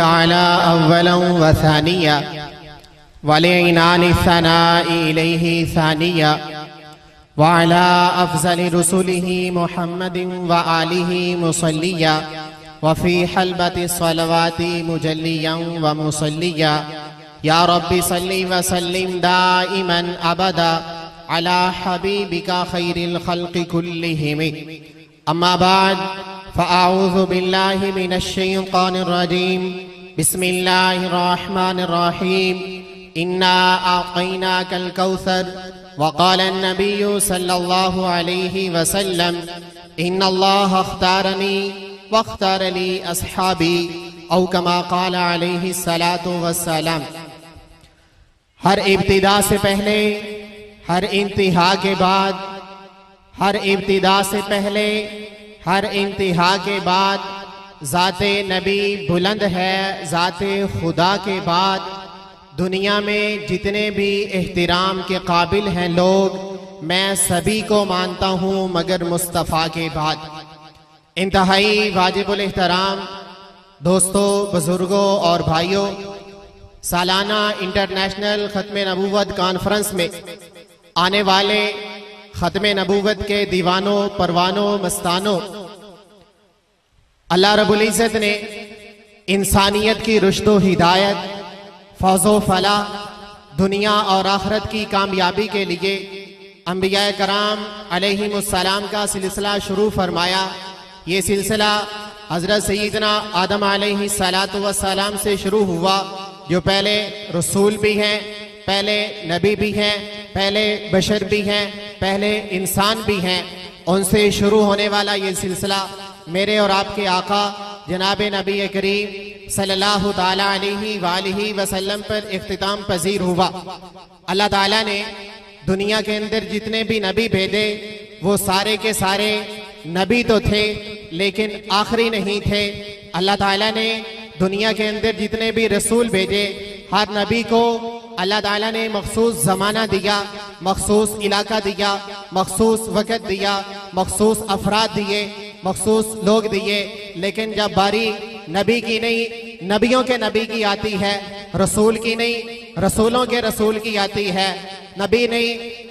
ताला अव्वलन व सानिया वलिनानि सनाई इलैहि सानिया व अला अफ़ज़ल रुसुलिही मुहम्मदिन व आलिही मुसल्लिया व फ़ी हल्बति स्वलवाति मुजल्लियन व मुसल्लिया या रब्बि सल्लि व सल्लिम दाइमन अबदा अला हबीबिका खैरिल खल्क़ि कुल्लिहिम। अम्मा बाद फ़अऊज़ु बिल्लाहि मिनश शैतानिर रजीम। बिस्मिल्लाहिर रहमानिर रहीम। इन्ना अअतैनाकल कौसर वक़ाल अन्नबिय्यु सल्लल्लाहु अलैहि वसल्लम इन्नल्लाह अख्तारनी वख्तार ली अस्हाबी औ कमा क़ाल अलैहि सलातु वस्सलाम। हर इब्तिदा से पहले, हर इंतहा के बाद, हर इब्तिदा से पहले, हर इंतहा के बाद ज़ाते नबी बुलंद है। ज़ाते खुदा के बाद दुनिया में जितने भी एहतराम के काबिल हैं लोग, मैं सभी को मानता हूँ मगर मुस्तफ़ा के बाद। इंतहाई वाजिबुल एहतराम दोस्तों, बुजुर्गों और भाइयों, सालाना इंटरनेशनल ख़त्म नबूवत कॉन्फ्रेंस में आने वाले ख़त्म नबूवत के दीवानों, परवानों, मस्तानों, अल्लाह रब्बुल इज़्ज़त ने इंसानियत की रुश्द हिदायत, फौज़ो फलाह, दुनिया और आखिरत की कामयाबी के लिए अंबिया कराम अलैहिमुस्सलाम का सिलसिला शुरू फरमाया। ये सिलसिला हज़रत सय्यदना आदम अलैहिस्सलातु वस्सलाम से शुरू हुआ, जो पहले रसूल भी हैं, पहले नबी भी हैं, पहले बशर भी हैं, पहले इंसान भी हैं। उनसे शुरू होने वाला ये सिलसिला मेरे और आपके आका जनाब नबी करीम सल्लल्लाहु ताला अलैहि वसल्लम पर इख्तिताम पजीर हुआ। अल्लाह ताला ने दुनिया के अंदर जितने भी नबी भेजे वो सारे के सारे नबी तो थे लेकिन आखिरी नहीं थे। अल्लाह ताला ने दुनिया के अंदर जितने भी रसूल भेजे, हर नबी को अल्लाह ताला ने मखसूस ज़माना दिया, मखसूस इलाका दिया, मखसूस वक़्त दिया, मखसूस अफराद दिए, मखसूस लोग दिए। लेकिन जब बारी नबी की नहीं, नबियों के नबी की आती है, रसूल की नहीं, रसूलों के रसूल की आती है, नबी नहीं,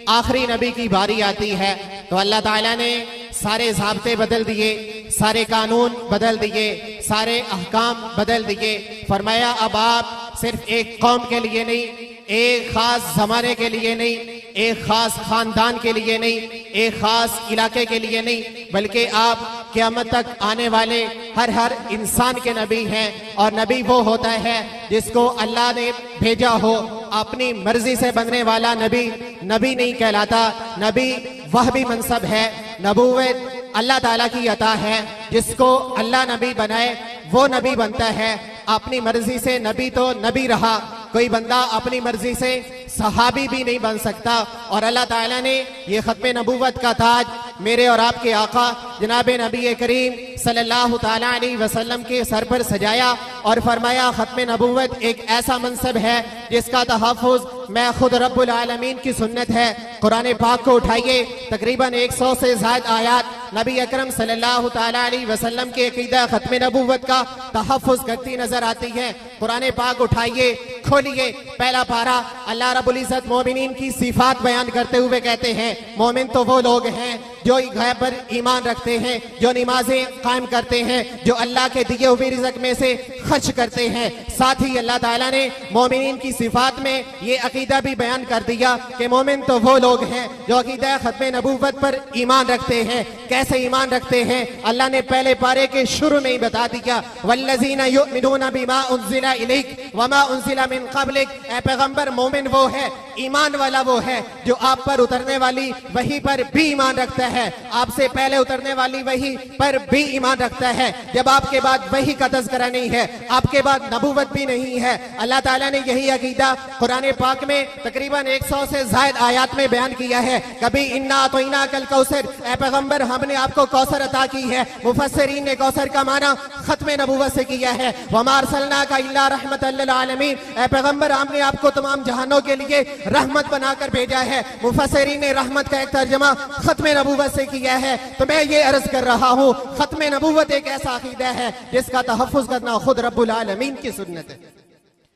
आखिरी नबी की बारी आती है, तो अल्लाह ताला ने सारे ज़ाब्ते बदल दिए, सारे कानून बदल दिए, सारे अहकाम बदल दिए। फरमाया अब आप सिर्फ एक कौम के लिए नहीं, एक खास जमाने के लिए नहीं, एक खास खानदान के लिए नहीं, एक खास इलाके के लिए नहीं, बल्कि आप क़यामत तक आने वाले हर इंसान के नबी हैं। और नबी वो होता है जिसको अल्लाह ने भेजा हो। अपनी मर्जी से बनने वाला नबी नबी नहीं कहलाता। नबी वह भी मनसब है, नबूवत अल्लाह ताला की अता है। जिसको अल्लाह नबी बनाए वो नबी बनता है। अपनी मर्जी से नबी तो नबी रहा, कोई बंदा अपनी मर्जी से सहाबी भी नहीं बन सकता। और अल्लाह ताला ने ये ख़त्म नबूवत का ताज मेरे और आपके आका जनाब नबी करीम सल्लल्लाहु ताला अलैहि वसल्लम के सर पर सजाया और फरमाया ख़त्म नबूवत एक ऐसा मनसब है जिसका तहफ़्फ़ुज़ मैं खुद रब्बुल आलमीन की सुन्नत है। कुरान पाक को उठाइए, तकरीबन 100 से ज़्यादा आयात नबी अकरम सल्लल्लाहु ताला अलैहि वसल्लम के अक़ीदा ख़त्म नबूवत का तहफ़्फ़ुज़ करती नजर आती है। कुरान पाक उठाइए, खोलिए, पहला पारा। अल्लाह रब्बुल इज़्ज़त मोमिनीन की सिफ़ात बयान करते हुए कहते हैं, मोमिन तो वो लोग हैं जो गैब पर ईमान रखते हैं, जो नमाजें कायम करते हैं, जो अल्लाह के दिए हुए रिज़्क़ में से खर्च करते हैं। साथ ही अल्लाह ताला ने मोमिनीन की सिफ़ात में ये अक़ीदा भी बयान कर दिया कि मोमिन तो वो लोग हैं जो अक़ीदा ख़त्म नबूवत पर ईमान रखते हैं। कैसे ईमान रखते हैं? अल्लाह ने पहले पारे के शुरू में ही बता दिया, वल्लज़ीना युमिनूना बिमा उन्ज़िला इलैक वमा उन्ज़िला मिन क़ब्लिक। ऐ पैगंबर, मोमिन वो है, ईमान वाला वो है जो आप पर उतरने वाली वही पर भी ईमान रखता है, आपसे पहले उतरने वाली वही पर भी ईमान रखता है। जब आपके बाद वही का तज़किरा नहीं है, आपके बाद नबूवत भी नहीं है। अल्लाह ताला ने यही अकीदा कुरान पाक में तकरीबन 100 से ज़ायद आयात में बयान किया है। कभी इन्ना अतैना कल कौसर, ऐ पैगंबर हमने आपको कौसर अता की है। मुफस्सिरीन ने कौसर का माना खत्म नबूवत से किया है। वमा अरसलनाका इल्ला रहमतल लिल आलमीन, ऐ पैगंबर हमने आपको तमाम जहानों के लिए रहमत बनाकर भेजा है। मुफस्सिरीन ने रहमत का एक तर्जुमा खत्म नबूवत से किया है। तो मैं ये अर्ज कर रहा हूँ, खत्म नबूवत एक ऐसा अकीदा है जिसका तहफ़्फ़ुज़ करना खुद रब्बुल आलमीन की सुन्नत है।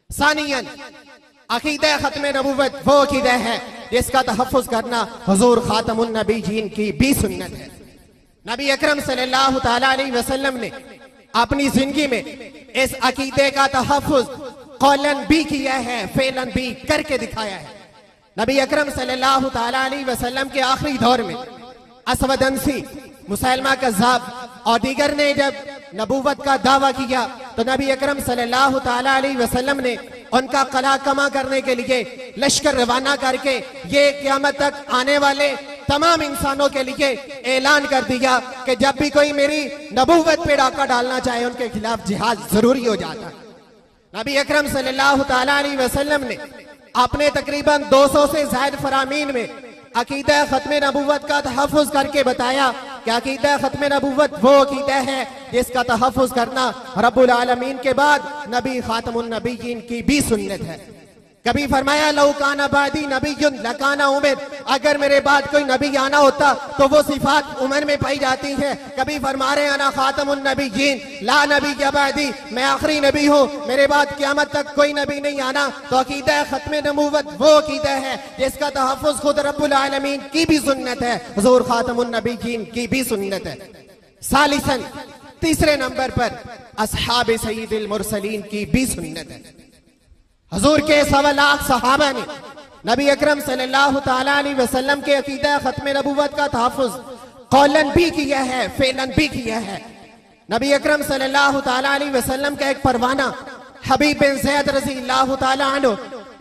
सानियन, अकीदा खत्म नबूवत वो अकीदा है जिसका तहफ़्फ़ुज़ करना हुज़ूर खातमुन नबीयीन की भी सुन्नत है। नबी अकरम सल्लल्लाहु तआला अलैहि वसल्लम ने अपनी जिंदगी में इस अकीदे का तहफ़्फ़ुज़ कौलन भी किया है, फेलन भी करके दिखाया है। नबी अकरम सल्लल्लाहु तआला अलैहि वसल्लम के आखिरी दौर में असवद अंसी, मुसैलमा कज़्ज़ाब और दीगर ने जब नबूवत का दावा किया तो नबी अकरम सल्लल्लाहु तआला अलैहि वसल्लम ने उनका कला कमा करने के लिए लश्कर रवाना करके ये क़यामत तक आने वाले तमाम इंसानों के लिए ऐलान कर दिया कि जब भी कोई मेरी नबूवत पे डाका डालना चाहे उनके खिलाफ जिहाद जरूरी हो जाता है। नबी अकरम सल्लल्लाहु तआला अलैहि वसल्लम ने अपने तकरीबन 200 से ज़ायद फरामीन में अकीदा खत्म नबूवत का तहफ़्फ़ुज़ करके बताया कि अकीदा खत्म नबूवत वो अकीदा है जिसका तहफ़्फ़ुज़ करना रब्बुल आलमीन के बाद नबी खातमुन नबीयीन की भी सुन्नत है। कभी फरमाया लौ काना बादी नबियुन लकाना उमर, अगर मेरे बाद कोई नबी आना होता तो वो सिफात उमर में पाई जाती हैं। कभी फरमा रहे अना खातमुन नबिय्यीन ला नबी बादी, मैं आखिरी नबी हूँ, मेरे बाद क़यामत तक कोई नबी नहीं आना। तो अकीदा खत्म नबूवत वो अकीदा है जिसका तहफ़्फ़ुज़ खुद रब्बुल आलमीन की भी सुन्नत है, हुज़ूर खातमुन नबिय्यीन की भी सुन्नत है। सालिसन, तीसरे नंबर पर अस्हाब सय्यिदिल मुरसलीन की भी सुन्नत है। हुजूर के 1.25 लाख सहाबा ने नबी अकरम सल्लल्लाहु तआला अलैहि वसल्लम के अकीदा खत्म नबूवत का तहफ़्फ़ुज़ कौलन भी किया है, फेलन भी किया है। नबी अकरम सल्लल्लाहु तआला अलैहि वसल्लम का एक परवाना हबीब बिन ज़ैद रज़ियल्लाहु तआला अन्हु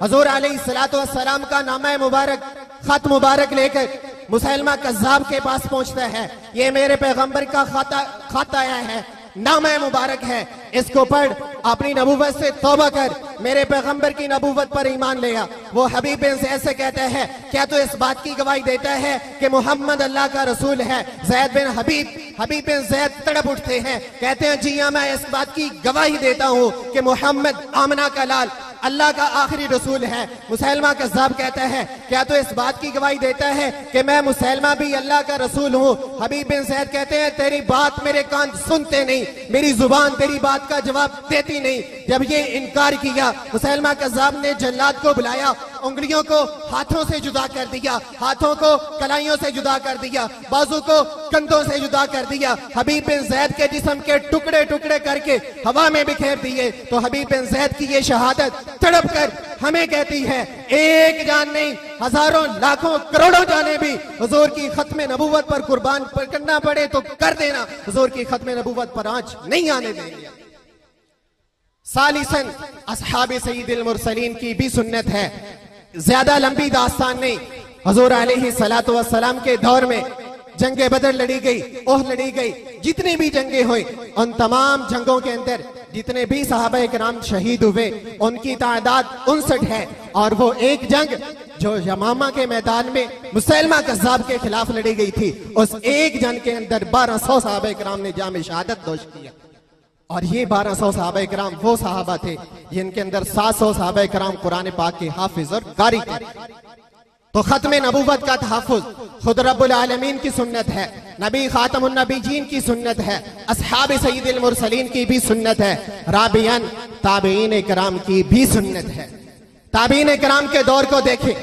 हुजूर अलैहिस्सलातु वस्सलाम का नामा मुबारक खत मुबारक लेकर मुसैलमा कज़्ज़ाब के पास पहुंचता है। ये मेरे पैगंबर का खत आया है, नामा मुबारक है, इसको पढ़, अपनी नबूवत से तौबा कर, मेरे पैगंबर की नबूवत पर ईमान ले आ। वो हबीब बिन ज़ैद से कहता है क्या तू इस बात की गवाही देता है कि मोहम्मद अल्लाह का रसूल है? ज़ैद बिन हबीब बिन ज़ैद तड़प उठते हैं, कहते हैं जी हाँ, मैं इस बात की गवाही देता हूँ कि मोहम्मद आमना का लाल अल्लाह का आखिरी रसूल है। मुसैलमा कज़्ज़ाब कहता है क्या तो इस बात की गवाही देता है कि मैं मुसैलमा भी अल्लाह का रसूल हूँ? हबीब बिन ज़ैद कहते हैं तेरी बात मेरे कान सुनते नहीं, मेरी जुबान तेरी बात का जवाब देती नहीं। जब ये इनकार किया मुसैलमा कज़्ज़ाब ने जल्लाद को बुलाया, उंगलियों को हाथों से जुदा कर दिया, हाथों को कलाइयों से जुदा कर दिया, बाजू को कंधों से जुदा कर दिया, हबीब बिन ज़ैद के जिस्म के टुकड़े टुकड़े करके हवा में बिखेर दिए। तो हबीब बिन ज़ैद की ये शहादत तड़प कर हमें कहती है एक जान नहीं, हजारों लाखों करोड़ों जाने भी हुजूर की खत्म नबूवत पर कुर्बान करना पड़े तो कर देना, हुजूर की खत्म नबूवत पर आंच नहीं आने देंगे। सालिसन, अस्हाब सय्यिदिल मुरसलीन की भी सुन्नत है। ज्यादा लंबी दास्तान नहीं, हुजूर अलैहिस्सलातु वस्सलाम के दौर में जंगे बदर लड़ी गई, ओह लड़ी गई, जितनी भी जंगें हुई उन तमाम जंगों के अंदर जितने भी सहाबा किराम शहीद हुए उनकी तादाद 59 है। और वो एक जंग जो यमामा के मैदान में मुसैलमा कज़्ज़ाब के खिलाफ लड़ी गई थी, उस एक जंग के अंदर 1200 सहाबा किराम ने जाम शहादत नोश किया। और ये 1200 सहाबा किराम वो सहाबा थे जिनके अंदर 700 सहाबा किराम कुरान पाक के हाफिज और कारी थे। तो खत्म नबूवत का तहफ़्फ़ुज़ खुद रब्बुल आलमीन की सुन्नत है, नबी खातमुन नबीयीन की सुन्नत है, अस्हाब सय्यिदिल मुरसलीन की भी सुन्नत है, राबियन ताबीन किराम की भी सुन्नत है। ताबीन किराम के दौर को देखें,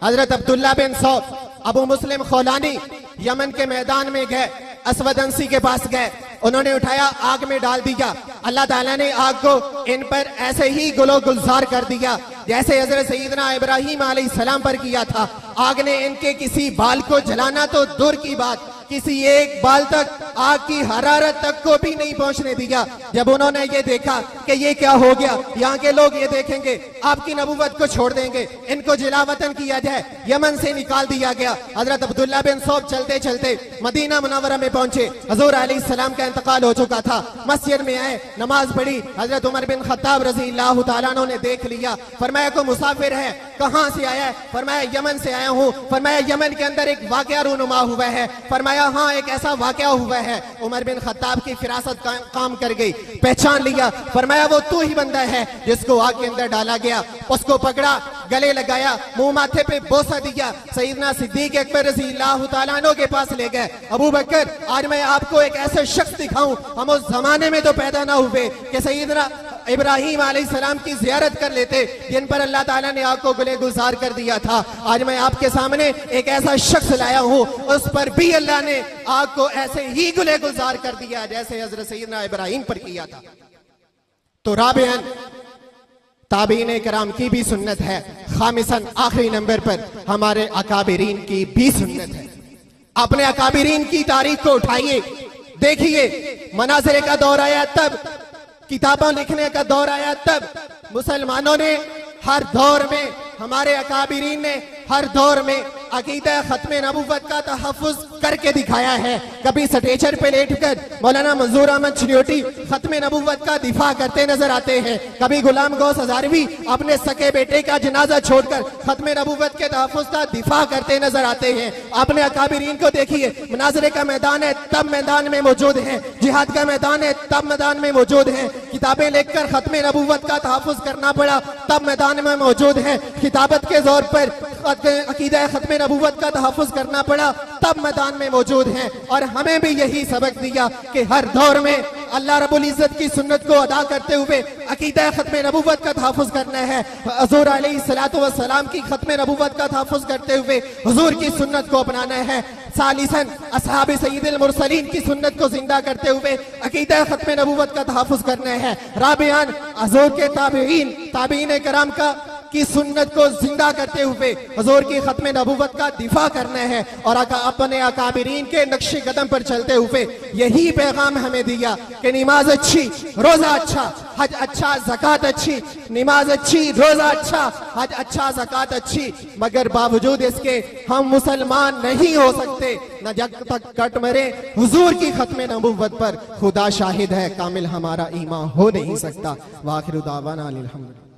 हजरत अब्दुल्ला बिन सौद, अबू मुस्लिम खौलानी यमन के मैदान में गए, असवद अंसी के पास गए, उन्होंने उठाया, आग में डाल दिया। अल्लाह ताला ने आग को इन पर ऐसे ही गुलो गुलजार कर दिया जैसे हजरत सैयदना इब्राहीम अलैहिस्सलाम पर किया था। आग ने इनके किसी बाल को जलाना तो दूर की बात, किसी एक बाल तक आग की हरारत तक को भी नहीं पहुंचने दिया। जब उन्होंने ये देखा कि ये क्या हो गया, यहाँ के लोग ये देखेंगे आपकी नबूवत को छोड़ देंगे, इनको जिलावतन किया जाए, यमन से निकाल दिया गया। हजरत अब्दुल्ला बिन सौद चलते चलते मदीना मुनव्वरा में पहुंचे, हुजूर अलैहिस्सलाम का इंतकाल हो चुका था। मस्जिद में आए, नमाज पढ़ी, हजरत उमर बिन खत्ताब रज़ियल्लाहु ताला अन्हु ने देख लिया, फरमाया को मुसाफिर है, कहाँ से आया है? फरमाया यमन से आया हूँ। फरमाया यमन के अंदर एक वाकया रूनुमा हुआ है? फरमाया हाँ, एक ऐसा वाकया हुआ है। उमर बिन खत्ताब की फिरासत काम कर गई, पहचान लिया। फरमाया वो तू ही बंदा है जिसको आग के अंदर डाला गया। उसको पकड़ा, गले लगाया, मुंह माथे पे बोसा दिया, सईदना सिद्दीक अकबर रज़ी अल्लाह तआला अन्हु के पास ले गए। अबू बकर, आज मैं आपको एक ऐसे शख्स दिखाऊं, हम उस जमाने में तो पैदा ना हुए कि सईदना इब्राहिम अलैहिस्सलाम की जियारत कर लेते, जिन पर अल्लाह ताला ने आग को गुले गुजार कर दिया था। आज मैं आपके सामने एक ऐसा शख्स लाया हूं, उस पर भी अल्लाह ने आग को ऐसे ही गुले गुजार कर दिया जैसे हजरत सईदना इब्राहिम पर किया था। तो राबियन, ताबीन कराम की भी सुन्नत है। खामिसन, आखिरी नंबर पर हमारे अकाबिरीन की भी सुन्नत है। अपने अकाबिरीन की तारीख को उठाइए, देखिए। मनाज़िर का दौर आया तब, किताबों लिखने का दौर आया तब, मुसलमानों ने हर दौर में, हमारे अकाबिरीन ने हर दौर में अकीदा खत्म नबूवत का तहफ़्फ़ुज़ करके दिखाया है। कभी स्टेचर पे लेटकर मौलाना मंजूर अहमद चिन्योटी खत्म नबूवत का दिफा करते नजर आते हैं, कभी गुलाम गौस हज़ारवी अपने सके बेटे का जनाजा छोड़कर खत्म नबूवत के तहफ़्फ़ुज़ का दिफा करते नजर आते हैं। अपने अकाबिरीन को देखिए, मुनाज़रे का मैदान है तब मैदान में मौजूद है, जिहाद का मैदान है तब मैदान में मौजूद है, किताबें लिखकर खत्म नबूवत का तहफ़्फ़ुज़ करना पड़ा तब मैदान में मौजूद है, किताबत के जोर पर अकीदा खत्म नबूवत का तहफ़्फ़ुज़ करना पड़ा तब मैदान में मौजूद हैं। और हमें भी यही सबक दिया कि हर दौर में अल्लाह रब्बुल इज़्ज़त की सुन्नत को अदा करते हुए अकीदा खत्म नबूवत का तहफ़्फ़ुज़ करना है। हुज़ूर अलैहिस्सलातु वस्सलाम की खत्म नबूवत का तहफ़्फ़ुज़ करते हुए हुज़ूर की सुन्नत को अपनाना है। सालिसन, असहाबे सय्यिदुल मुरसलीन की सुन्नत को जिंदा करते हुए अकीदा खत्म नबूवत का तहफ़्फ़ुज़ करना है। राबियान, हुज़ूर के ताबीईन, ताबीईन कराम की सुन्नत को जिंदा करते हुए हुज़ूर की खत्म नबूवत का दिफा करना है और अपने अकाबिरीन के नक्शे कदम पर चलते हुए यही पैगाम हमें दिया कि नमाज अच्छी, रोजा अच्छा, हज अच्छा, ज़कात अच्छी, नमाज अच्छी, रोजा अच्छा, हज अच्छा, ज़कात अच्छी, मगर बावजूद इसके हम मुसलमान नहीं हो सकते न जब तक कट मरे हुज़ूर की खत्म नबूवत पर। खुदा शाहिद है, कामिल हमारा ईमान हो नहीं सकता। वाखिर दावाना अनिल हम्दुलिल्लाह।